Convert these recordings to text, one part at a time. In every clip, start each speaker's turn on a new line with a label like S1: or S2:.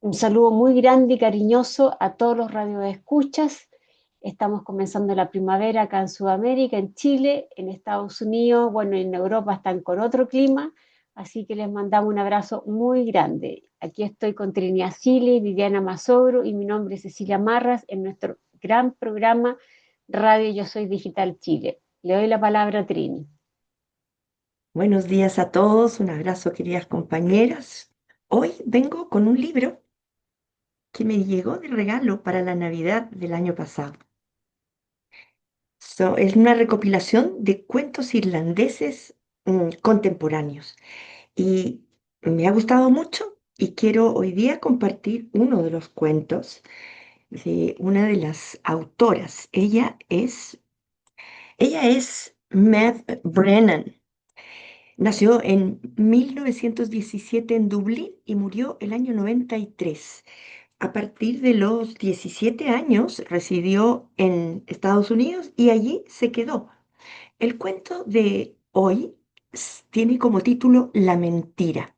S1: Un saludo muy grande y cariñoso a todos los radioescuchas. Estamos comenzando la primavera acá en Sudamérica, en Chile, en Estados Unidos, bueno, en Europa están con otro clima, así que les mandamos un abrazo muy grande. Aquí estoy con Trini Asili, Viviana Masogro y mi nombre es Cecilia Marras en nuestro gran programa Radio Yo Soy Digital Chile. Le doy la palabra a Trini.
S2: Buenos días a todos, un abrazo queridas compañeras. Hoy vengo con un libro que me llegó de regalo para la Navidad del año pasado. Es una recopilación de cuentos irlandeses contemporáneos y me ha gustado mucho y quiero hoy día compartir uno de los cuentos de una de las autoras. Ella es Maeve Brennan. Nació en 1917 en Dublín y murió el año 93. A partir de los 17 años residió en Estados Unidos y allí se quedó. El cuento de hoy tiene como título La mentira.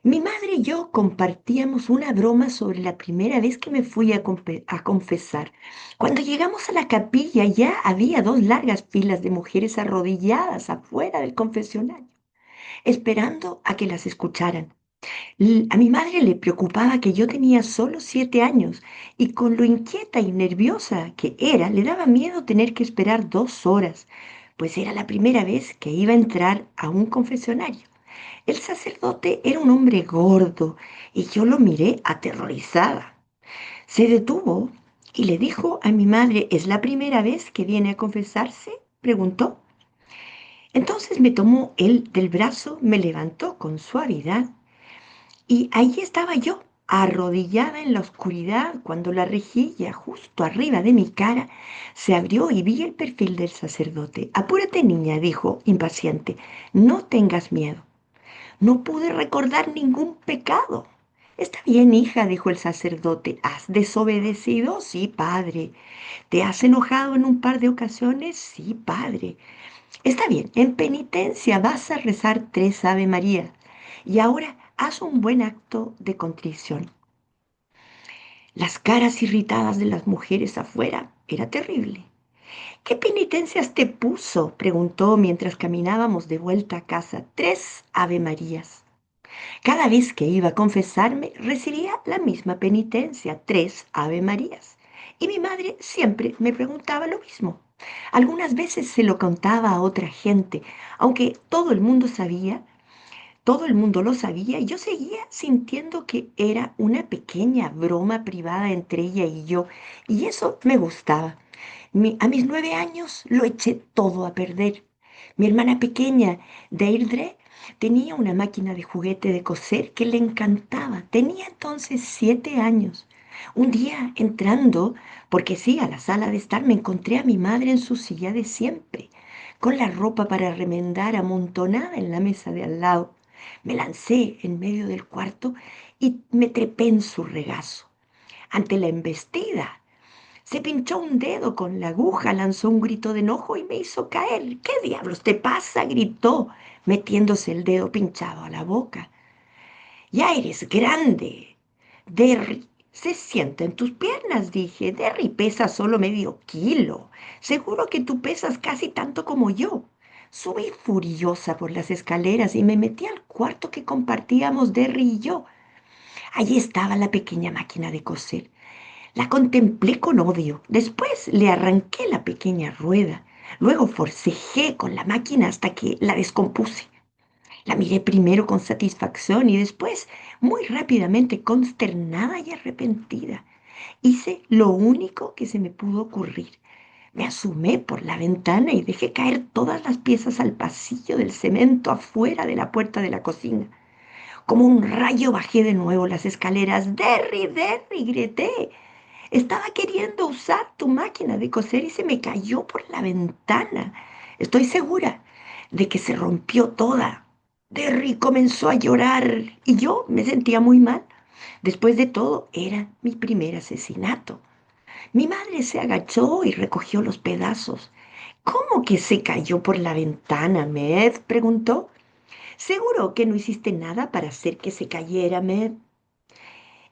S2: Mi madre y yo compartíamos una broma sobre la primera vez que me fui a confesar. Cuando llegamos a la capilla ya había dos largas filas de mujeres arrodilladas afuera del confesionario esperando a que las escucharan. A mi madre le preocupaba que yo tenía solo 7 años y con lo inquieta y nerviosa que era, le daba miedo tener que esperar 2 horas, pues era la primera vez que iba a entrar a un confesionario. El sacerdote era un hombre gordo y yo lo miré aterrorizada. Se detuvo y le dijo a mi madre, ¿es la primera vez que viene a confesarse? Preguntó. Entonces me tomó él del brazo, me levantó con suavidad y allí estaba yo, arrodillada en la oscuridad, cuando la rejilla justo arriba de mi cara se abrió y vi el perfil del sacerdote. Apúrate, niña, dijo, impaciente, no tengas miedo. No pude recordar ningún pecado. Está bien, hija, dijo el sacerdote. ¿Has desobedecido? Sí, padre. ¿Te has enojado en un par de ocasiones? Sí, padre. Está bien, en penitencia vas a rezar 3 Ave María y ahora haz un buen acto de contrición. Las caras irritadas de las mujeres afuera era terrible. ¿Qué penitencias te puso? Preguntó mientras caminábamos de vuelta a casa. 3 Ave Marías. Cada vez que iba a confesarme recibía la misma penitencia, 3 Ave Marías. Y mi madre siempre me preguntaba lo mismo. Algunas veces se lo contaba a otra gente, aunque todo el mundo lo sabía, y yo seguía sintiendo que era una pequeña broma privada entre ella y yo, y eso me gustaba. A mis 9 años lo eché todo a perder. Mi hermana pequeña, Deirdre, tenía una máquina de juguete de coser que le encantaba. Tenía entonces 7 años. Un día entrando, porque sí, a la sala de estar, me encontré a mi madre en su silla de siempre, con la ropa para remendar amontonada en la mesa de al lado. Me lancé en medio del cuarto y me trepé en su regazo. Ante la embestida, se pinchó un dedo con la aguja, lanzó un grito de enojo y me hizo caer. ¿Qué diablos te pasa? Gritó, metiéndose el dedo pinchado a la boca. Ya eres grande. Derry se sienta en tus piernas, dije. Derry pesa solo medio kilo. Seguro que tú pesas casi tanto como yo. Subí furiosa por las escaleras y me metí al cuarto que compartíamos Derry y yo. Allí estaba la pequeña máquina de coser. La contemplé con odio. Después le arranqué la pequeña rueda. Luego forcejé con la máquina hasta que la descompuse. La miré primero con satisfacción y después, muy rápidamente, consternada y arrepentida. Hice lo único que se me pudo ocurrir. Me asomé por la ventana y dejé caer todas las piezas al pasillo del cemento afuera de la puerta de la cocina. Como un rayo bajé de nuevo las escaleras. ¡Derry, Derry! Grité. Estaba queriendo usar tu máquina de coser y se me cayó por la ventana. Estoy segura de que se rompió toda. Derry comenzó a llorar y yo me sentía muy mal. Después de todo, era mi primer asesinato. Mi madre se agachó y recogió los pedazos. ¿Cómo que se cayó por la ventana, Med? Preguntó. ¿Seguro que no hiciste nada para hacer que se cayera, Med?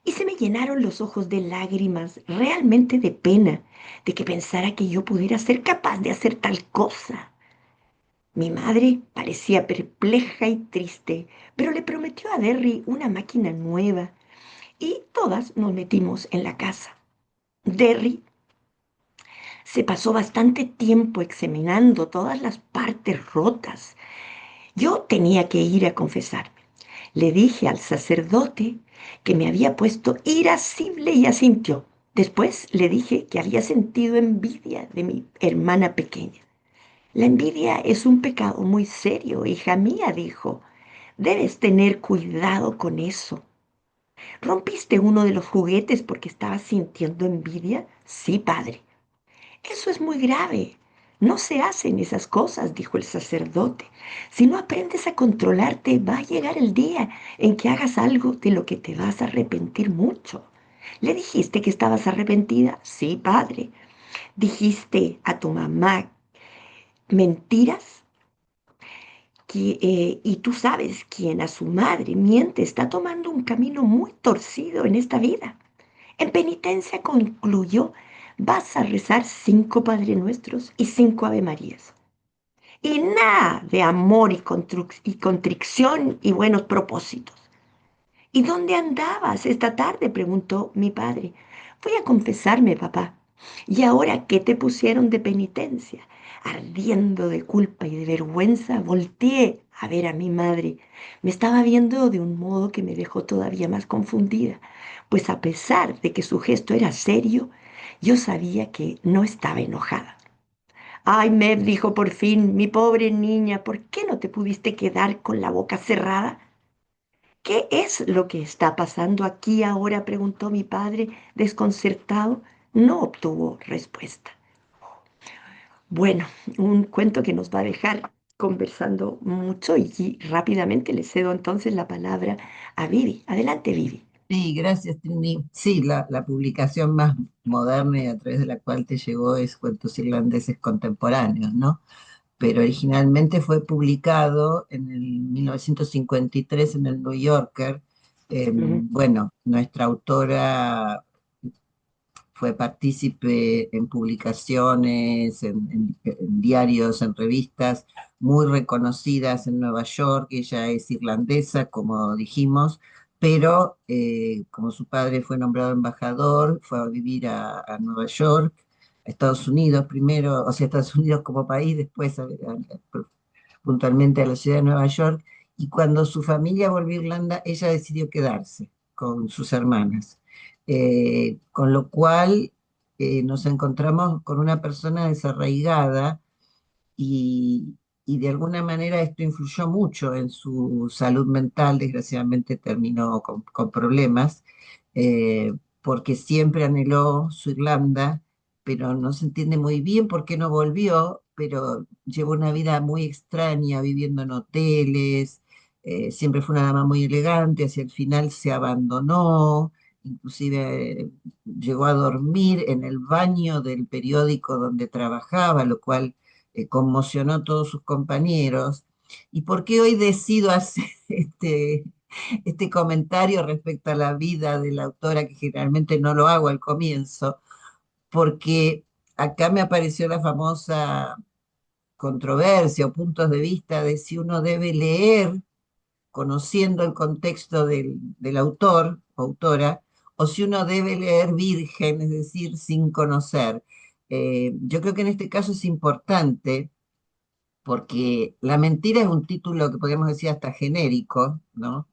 S2: Y se me llenaron los ojos de lágrimas, realmente de pena, de que pensara que yo pudiera ser capaz de hacer tal cosa. Mi madre parecía perpleja y triste, pero le prometió a Derry una máquina nueva y todas nos metimos en la casa. Derry se pasó bastante tiempo examinando todas las partes rotas. Yo tenía que ir a confesarme. Le dije al sacerdote que me había puesto irascible y asintió. Después le dije que había sentido envidia de mi hermana pequeña. La envidia es un pecado muy serio, hija mía, dijo. Debes tener cuidado con eso. ¿Rompiste uno de los juguetes porque estabas sintiendo envidia? Sí, padre. Eso es muy grave. No se hacen esas cosas, dijo el sacerdote. Si no aprendes a controlarte, va a llegar el día en que hagas algo de lo que te vas a arrepentir mucho. ¿Le dijiste que estabas arrepentida? Sí, padre. ¿Dijiste a tu mamá mentiras? Y tú sabes quién a su madre miente está tomando un camino muy torcido en esta vida. En penitencia concluyó, vas a rezar 5 Padre Nuestros y 5 Ave Marías. Y nada de amor y contrición y buenos propósitos. ¿Y dónde andabas esta tarde? Preguntó mi padre. Fui a confesarme, papá. ¿Y ahora qué te pusieron de penitencia? Ardiendo de culpa y de vergüenza, volteé a ver a mi madre. Me estaba viendo de un modo que me dejó todavía más confundida, pues a pesar de que su gesto era serio, yo sabía que no estaba enojada. Ay, Mev, dijo por fin, mi pobre niña, ¿por qué no te pudiste quedar con la boca cerrada? ¿Qué es lo que está pasando aquí ahora? Preguntó mi padre, desconcertado. No obtuvo respuesta. Bueno, un cuento que nos va a dejar conversando mucho y rápidamente le cedo entonces la palabra a Vivi. Adelante, Vivi.
S3: Sí, gracias, Trini. Sí, la publicación más moderna y a través de la cual te llegó es Cuentos Irlandeses Contemporáneos, ¿no? Pero originalmente fue publicado en el 1953 en el New Yorker.
S2: Ujú,
S3: Bueno, nuestra autora fue partícipe en publicaciones, en diarios, en revistas muy reconocidas en Nueva York. Ella es irlandesa, como dijimos, pero como su padre fue nombrado embajador, fue a vivir a Nueva York, a Estados Unidos primero, o sea, Estados Unidos como país, después puntualmente a la ciudad de Nueva York, y cuando su familia volvió a Irlanda, ella decidió quedarse con sus hermanas. Con lo cual nos encontramos con una persona desarraigada y, y de alguna manera esto influyó mucho en su salud mental. Desgraciadamente terminó con problemas, porque siempre anheló su Irlanda, pero no se entiende muy bien por qué no volvió, pero llevó una vida muy extraña, viviendo en hoteles. Siempre fue una dama muy elegante, hacia el final se abandonó, inclusive llegó a dormir en el baño del periódico donde trabajaba, lo cual conmocionó a todos sus compañeros. ¿Y por qué hoy decido hacer este comentario respecto a la vida de la autora, que generalmente no lo hago al comienzo? Porque acá me apareció la famosa controversia o puntos de vista de si uno debe leer conociendo el contexto del autor o autora, o si uno debe leer virgen, es decir, sin conocer. Yo creo que en este caso es importante porque La mentira es un título que podríamos decir hasta genérico, ¿no?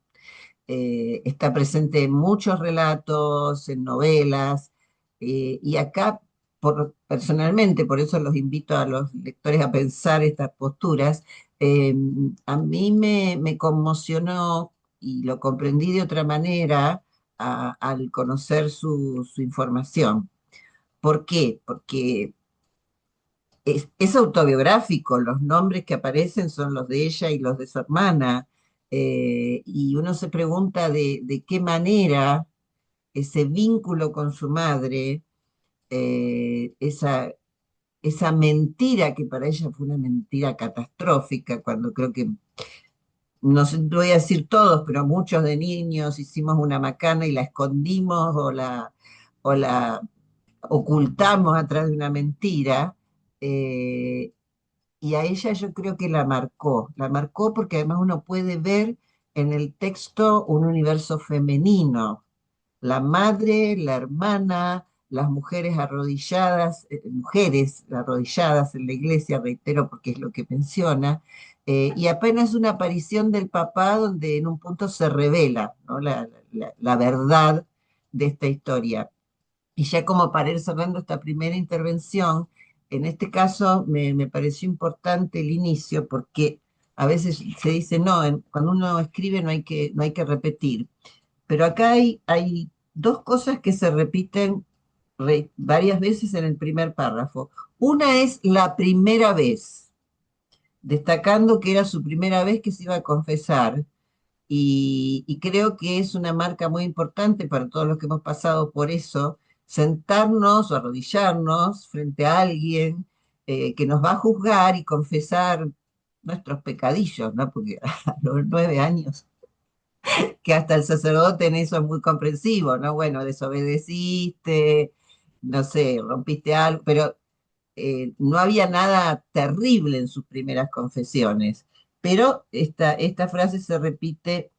S3: Está presente en muchos relatos, en novelas, y acá, personalmente, por eso los invito a los lectores a pensar estas posturas. eh, a mí me conmocionó y lo comprendí de otra manera al conocer su información. ¿Por qué? Porque es autobiográfico, los nombres que aparecen son los de ella y los de su hermana, y uno se pregunta de qué manera ese vínculo con su madre, esa mentira que para ella fue una mentira catastrófica, cuando creo que no sé, no voy a decir todos, pero muchos de niños hicimos una macana y la escondimos o la ocultamos atrás de una mentira. eh, y a ella yo creo que la marcó porque además uno puede ver en el texto un universo femenino, la madre, la hermana, las mujeres arrodilladas en la iglesia, reitero porque es lo que menciona, y apenas una aparición del papá donde en un punto se revela, ¿no? La verdad de esta historia. Y ya como para ir cerrando esta primera intervención, en este caso me pareció importante el inicio porque a veces se dice, no, cuando uno escribe no hay que repetir. Pero acá hay dos cosas que se repiten varias veces en el primer párrafo. Una es la primera vez, destacando que era su primera vez que se iba a confesar. Y creo que es una marca muy importante para todos los que hemos pasado por eso, sentarnos o arrodillarnos frente a alguien que nos va a juzgar y confesar nuestros pecadillos, ¿no? Porque a los 9 años que hasta el sacerdote en eso es muy comprensivo, ¿no? Bueno, desobedeciste, no sé, rompiste algo, pero no había nada terrible en sus primeras confesiones. Pero esta frase se repite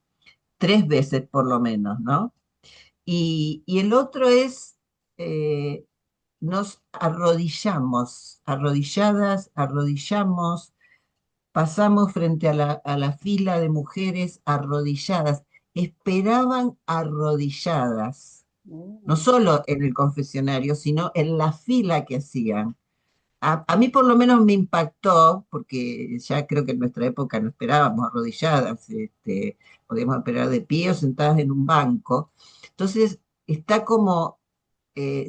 S3: 3 veces por lo menos, ¿no? Y el otro es, eh, nos arrodillamos, arrodilladas, arrodillamos, pasamos frente a la fila de mujeres arrodilladas, esperaban arrodilladas, no
S1: Mm.
S3: solo en el confesionario, sino en la fila que hacían. A mí por lo menos me impactó, porque ya creo que en nuestra época no esperábamos arrodilladas, podíamos esperar de pie o sentadas en un banco. Entonces, está como,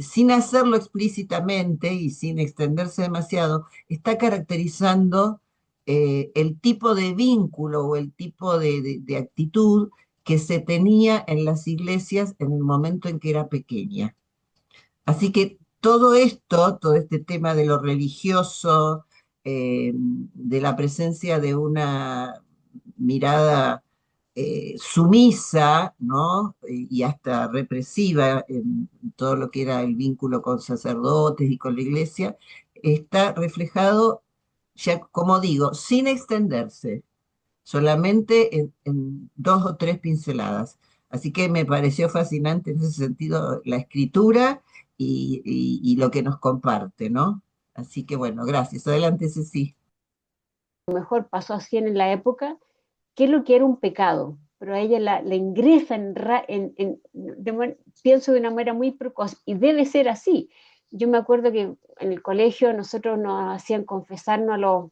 S3: sin hacerlo explícitamente y sin extenderse demasiado, está caracterizando el tipo de vínculo o el tipo de actitud que se tenía en las iglesias en el momento en que era pequeña. Así que todo esto, todo este tema de lo religioso, de la presencia de una mirada sumisa, ¿no? Y hasta represiva en todo lo que era el vínculo con sacerdotes y con la iglesia, está reflejado, ya como digo, sin extenderse, solamente en 2 o 3 pinceladas. Así que me pareció fascinante en ese sentido la escritura y lo que nos comparte, ¿no? Así que bueno, gracias. Adelante, Ceci.
S1: A lo mejor pasó así en la época, qué es lo que era un pecado, pero a ella la ingresa pienso de una manera muy precoz, y debe ser así. Yo me acuerdo que en el colegio nosotros nos hacían confesarnos a los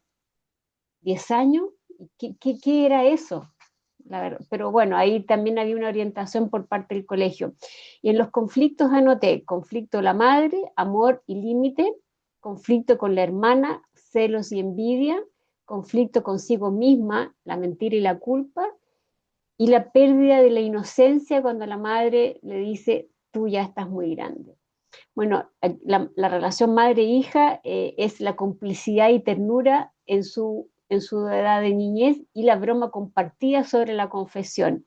S1: 10 años. ¿Qué era eso? La verdad. Pero bueno, ahí también había una orientación por parte del colegio. Y en los conflictos anoté: conflicto la madre, amor y límite; conflicto con la hermana, celos y envidia; conflicto consigo misma, la mentira y la culpa; y la pérdida de la inocencia cuando la madre le dice, tú ya estás muy grande. Bueno, la relación madre-hija es la complicidad y ternura en su edad de niñez, y la broma compartida sobre la confesión.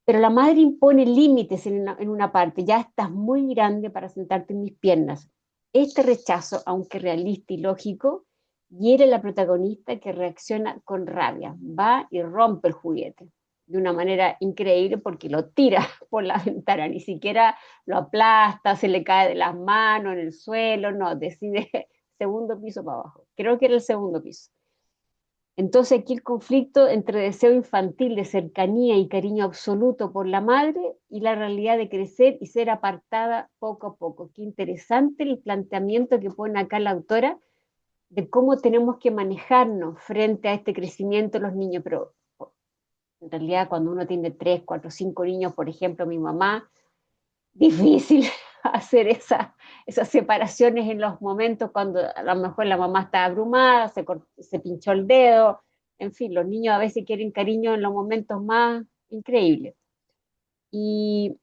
S1: Pero la madre impone límites en una parte: ya estás muy grande para sentarte en mis piernas. Este rechazo, aunque realista y lógico, hiere a la protagonista, que reacciona con rabia, va y rompe el juguete de una manera increíble porque lo tira por la ventana, ni siquiera lo aplasta, se le cae de las manos en el suelo, no, decide segundo piso para abajo. Creo que era el segundo piso. Entonces aquí el conflicto entre deseo infantil de cercanía y cariño absoluto por la madre, y la realidad de crecer y ser apartada poco a poco. Qué interesante el planteamiento que pone acá la autora de cómo tenemos que manejarnos frente a este crecimiento de los niños. Pero en realidad cuando uno tiene 3, 4, 5 niños, por ejemplo mi mamá, difícil hacer esas separaciones en los momentos cuando a lo mejor la mamá está abrumada, se pinchó el dedo. En fin, los niños a veces quieren cariño en los momentos más increíbles. Y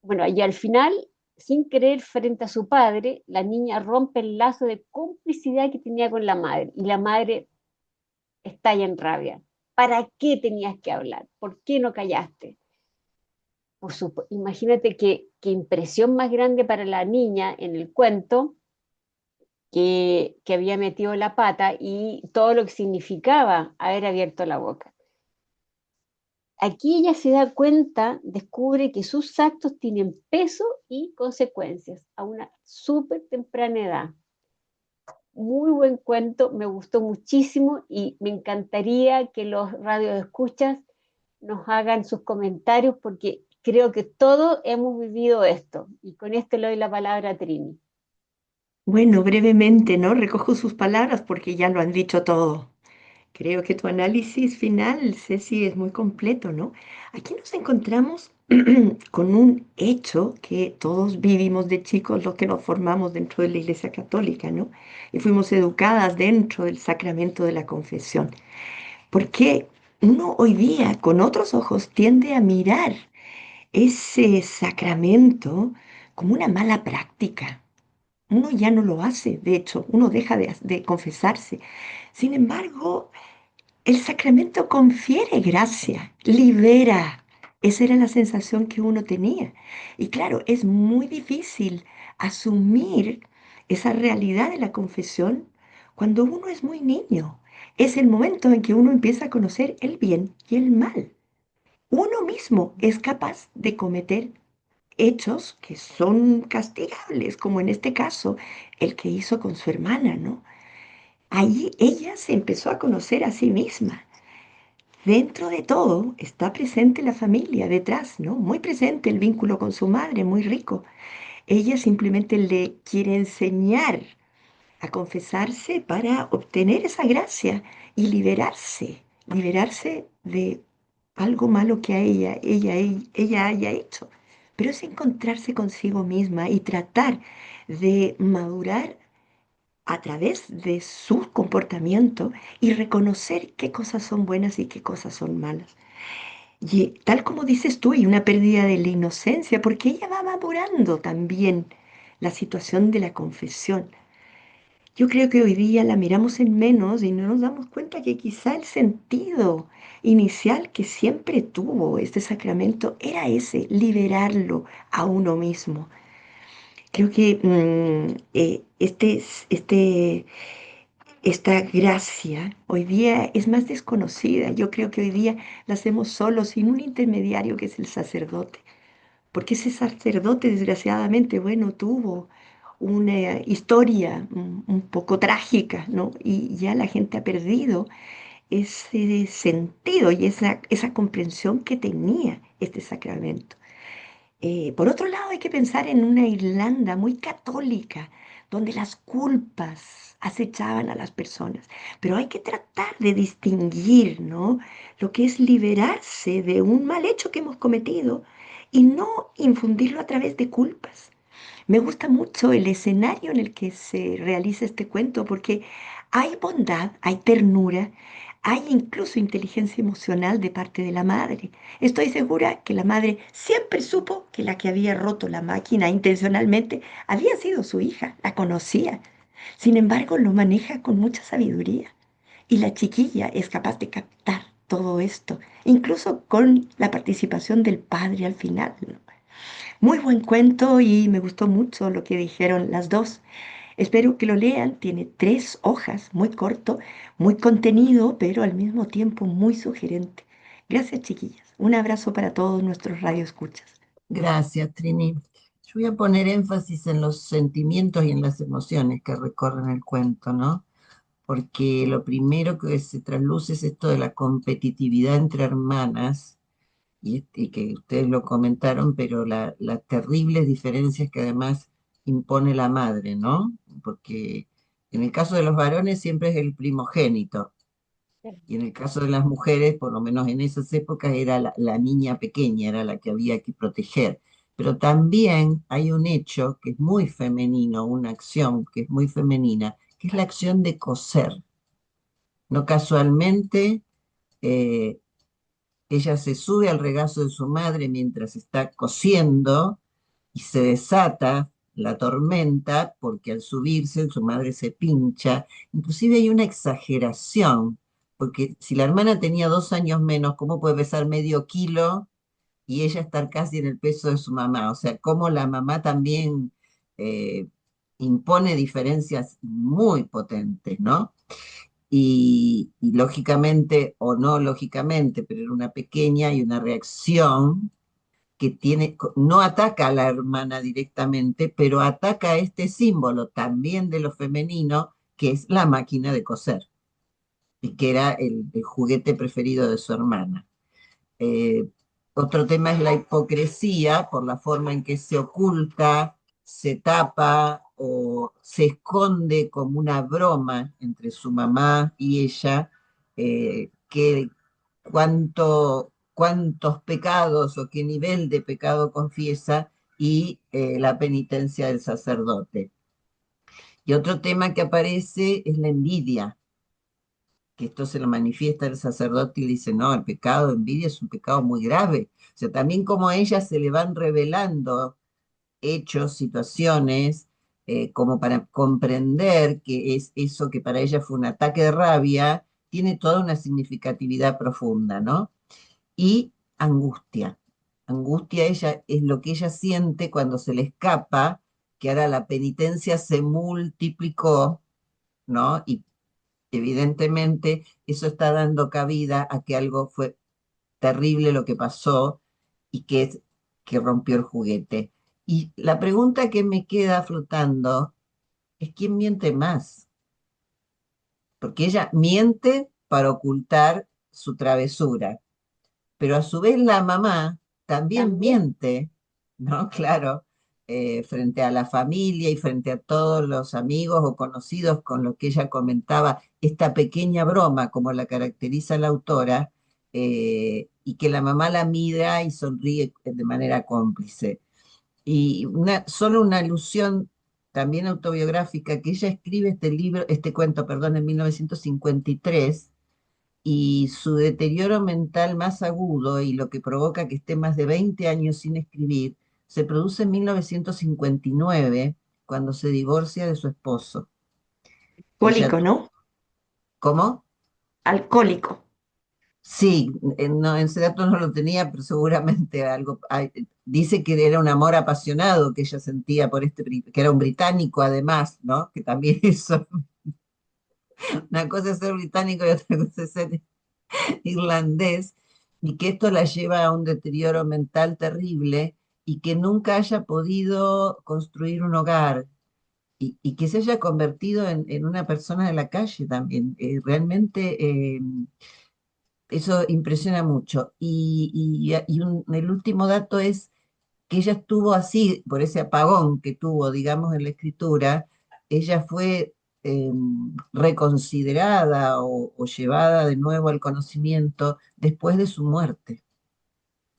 S1: bueno, y al final, sin querer, frente a su padre, la niña rompe el lazo de complicidad que tenía con la madre, y la madre estalla en rabia. ¿Para qué tenías que hablar? ¿Por qué no callaste? Imagínate qué impresión más grande para la niña en el cuento que había metido la pata y todo lo que significaba haber abierto la boca. Aquí ella se da cuenta, descubre que sus actos tienen peso y consecuencias a una súper temprana edad. Muy buen cuento, me gustó muchísimo y me encantaría que los radioescuchas nos hagan sus comentarios porque creo que todos hemos vivido esto. Y con esto le doy la palabra a Trini.
S2: Bueno, brevemente, ¿no? Recojo sus palabras porque ya lo han dicho todo. Creo que tu análisis final, Ceci, es muy completo, ¿no? Aquí nos encontramos con un hecho que todos vivimos de chicos, los que nos formamos dentro de la Iglesia Católica, ¿no? Y fuimos educadas dentro del sacramento de la confesión. Porque uno hoy día, con otros ojos, tiende a mirar ese sacramento como una mala práctica. Uno ya no lo hace, de hecho, uno deja de confesarse. Sin embargo, el sacramento confiere gracia, libera. Esa era la sensación que uno tenía. Y claro, es muy difícil asumir esa realidad de la confesión cuando uno es muy niño. Es el momento en que uno empieza a conocer el bien y el mal. Uno mismo es capaz de cometer hechos que son castigables, como en este caso el que hizo con su hermana, ¿no? Allí ella se empezó a conocer a sí misma. Dentro de todo está presente la familia detrás, ¿no? Muy presente el vínculo con su madre, muy rico. Ella simplemente le quiere enseñar a confesarse para obtener esa gracia y liberarse de algo malo que a ella haya hecho. Pero es encontrarse consigo misma y tratar de madurar a través de su comportamiento y reconocer qué cosas son buenas y qué cosas son malas. Y tal como dices tú, hay una pérdida de la inocencia, porque ella va madurando también la situación de la confesión. Yo creo que hoy día la miramos en menos y no nos damos cuenta que quizá el sentido inicial que siempre tuvo este sacramento era ese, liberarlo a uno mismo. Creo que esta gracia hoy día es más desconocida. Yo creo que hoy día la hacemos solo, sin un intermediario que es el sacerdote. Porque ese sacerdote, desgraciadamente, bueno, tuvo una historia un poco trágica, ¿no? Y ya la gente ha perdido ese sentido y esa comprensión que tenía este sacramento. Por otro lado, hay que pensar en una Irlanda muy católica, donde las culpas acechaban a las personas. Pero hay que tratar de distinguir, ¿no? Lo que es liberarse de un mal hecho que hemos cometido y no infundirlo a través de culpas. Me gusta mucho el escenario en el que se realiza este cuento porque hay bondad, hay ternura, hay incluso inteligencia emocional de parte de la madre. Estoy segura que la madre siempre supo que la que había roto la máquina intencionalmente había sido su hija, la conocía. Sin embargo, lo maneja con mucha sabiduría y la chiquilla es capaz de captar todo esto, incluso con la participación del padre al final, ¿no? Muy buen cuento y me gustó mucho lo que dijeron las dos. Espero que lo lean. Tiene 3 hojas, muy corto, muy contenido, pero al mismo tiempo muy sugerente. Gracias, chiquillas. Un abrazo para todos nuestros radioescuchas.
S3: Gracias, Trini. Yo voy a poner énfasis en los sentimientos y en las emociones que recorren el cuento, ¿no? Porque lo primero que se trasluce es esto de la competitividad entre hermanas, y que ustedes lo comentaron, pero las terribles diferencias que además impone la madre, ¿no? Porque en el caso de los varones siempre es el primogénito, y en el caso de las mujeres, por lo menos en esas épocas, era la niña pequeña, era la que había que proteger. Pero también hay un hecho que es muy femenino, una acción que es muy femenina, que es la acción de coser. No casualmente, eh, ella se sube al regazo de su madre mientras está cosiendo y se desata la tormenta porque al subirse su madre se pincha. Inclusive hay una exageración porque si la hermana tenía 2 años menos, ¿cómo puede pesar medio kilo y ella estar casi en el peso de su mamá? O sea, cómo la mamá también eh, impone diferencias muy potentes, ¿no? Y lógicamente, o no lógicamente, pero era una pequeña y una reacción que tiene, no ataca a la hermana directamente, pero ataca a este símbolo también de lo femenino, que es la máquina de coser, y que era el juguete preferido de su hermana. Eh, Otro tema es la hipocresía por la forma en que se oculta, se tapa o se esconde como una broma entre su mamá y ella, que cuántos pecados o qué nivel de pecado confiesa y la penitencia del sacerdote. Y otro tema que aparece es la envidia, que esto se lo manifiesta el sacerdote y le dice, no, el pecado de envidia es un pecado muy grave. O sea, también como a ella se le van revelando hechos, situaciones, como para comprender que es eso que para ella fue un ataque de rabia, tiene toda una significatividad profunda, ¿no? Y angustia. Angustia ella es lo que ella siente cuando se le escapa, que ahora la penitencia se multiplicó, ¿no? Y evidentemente eso está dando cabida a que algo fue terrible lo que pasó y que es que rompió el juguete. Y la pregunta que me queda flotando es quién miente más, porque ella miente para ocultar su travesura, pero a su vez la mamá también
S1: También.
S3: miente, ¿no? Claro, frente a la familia y frente a todos los amigos o conocidos con los que ella comentaba esta pequeña broma, como la caracteriza la autora, y que la mamá la mira y sonríe de manera cómplice. Y solo una alusión también autobiográfica, que ella escribe este libro, este cuento, perdón, en 1953, y su deterioro mental más agudo y lo que provoca que esté más de 20 años sin escribir, se produce en 1959, cuando se divorcia de su esposo. Ella,
S2: Alcohólico, ¿no?
S3: ¿cómo?
S2: Alcohólico.
S3: Sí, no, ese dato no lo tenía, pero seguramente algo. Dice que era un amor apasionado que ella sentía por que era un británico además, ¿no? Que también eso, una cosa es ser británico y otra cosa es ser irlandés, y que esto la lleva a un deterioro mental terrible y que nunca haya podido construir un hogar y que se haya convertido en una persona de la calle también. Realmente eso impresiona mucho. El último dato es que ella estuvo así, por ese apagón que tuvo, digamos, en la escritura, ella fue reconsiderada o llevada de nuevo al conocimiento después de su muerte.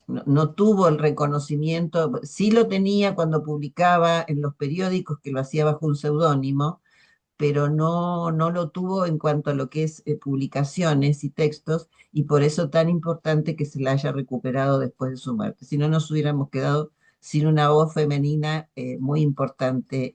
S3: No, no tuvo el reconocimiento, sí lo tenía cuando publicaba en los periódicos, que lo hacía bajo un seudónimo, pero no lo tuvo en cuanto a lo que es publicaciones y textos, y por eso tan importante que se la haya recuperado después de su muerte. Si no, nos hubiéramos quedado sin una voz femenina muy importante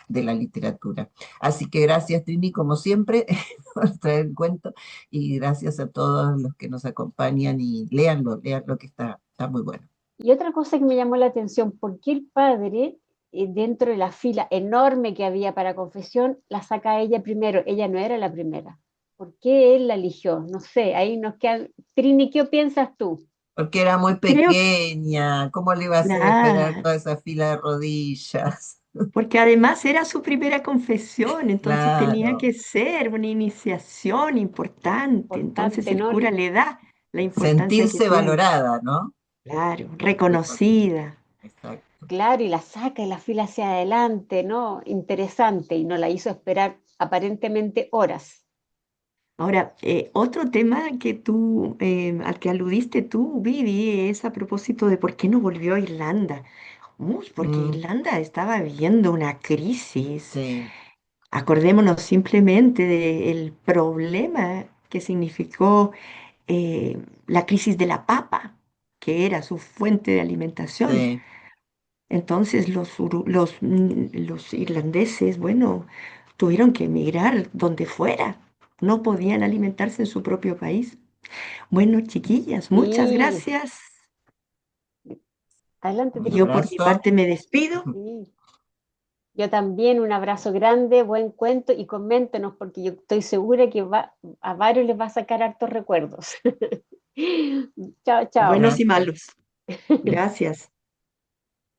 S3: de la literatura. Así que gracias, Trini, como siempre, por traer el cuento, y gracias a todos los que nos acompañan y lean lo que está muy bueno.
S1: Y otra cosa que me llamó la atención, ¿por qué el padre, dentro de la fila enorme que había para confesión, la saca a ella primero? Ella no era la primera. ¿Por qué él la eligió? No sé, ahí nos queda. Trini, ¿qué piensas tú?
S3: Porque era muy
S2: Creo,
S3: pequeña, ¿cómo le iba a hacer esperar
S2: claro,
S3: toda esa fila de rodillas?
S2: porque además era su primera confesión, entonces tenía
S3: Claro,
S2: que ser una iniciación importante, entonces
S1: Importante,
S2: el
S1: ¿no?
S2: cura le da la importancia que
S3: sentirse
S2: tiene,
S3: valorada, ¿no?
S2: claro,
S3: Muy importante.
S2: reconocida.
S3: Exacto.
S1: Claro, y la saca y la fila hacia adelante, ¿no? Interesante, y no la hizo esperar aparentemente horas.
S2: Ahora, otro tema que tú, al que aludiste tú, Vivi, es a propósito de por qué no volvió a Irlanda. Uy, porque
S3: Mm,
S2: Irlanda estaba viviendo una crisis.
S3: sí,
S2: Acordémonos simplemente del problema que significó la crisis de la papa, que era su fuente de alimentación.
S3: sí,
S2: Entonces los irlandeses, bueno, tuvieron que emigrar donde fuera. no podían alimentarse en su propio país. Bueno, chiquillas, muchas
S1: Sí,
S2: gracias.
S1: adelante,
S3: Un
S2: Yo
S1: Trini.
S2: por mi
S3: abrazo.
S2: parte me despido.
S1: Sí. Yo también, un abrazo grande, buen cuento y coméntenos porque yo estoy segura que a varios les va a sacar hartos recuerdos. Chao, chao.
S2: Buenos y
S3: Gracias.
S2: malos. Gracias.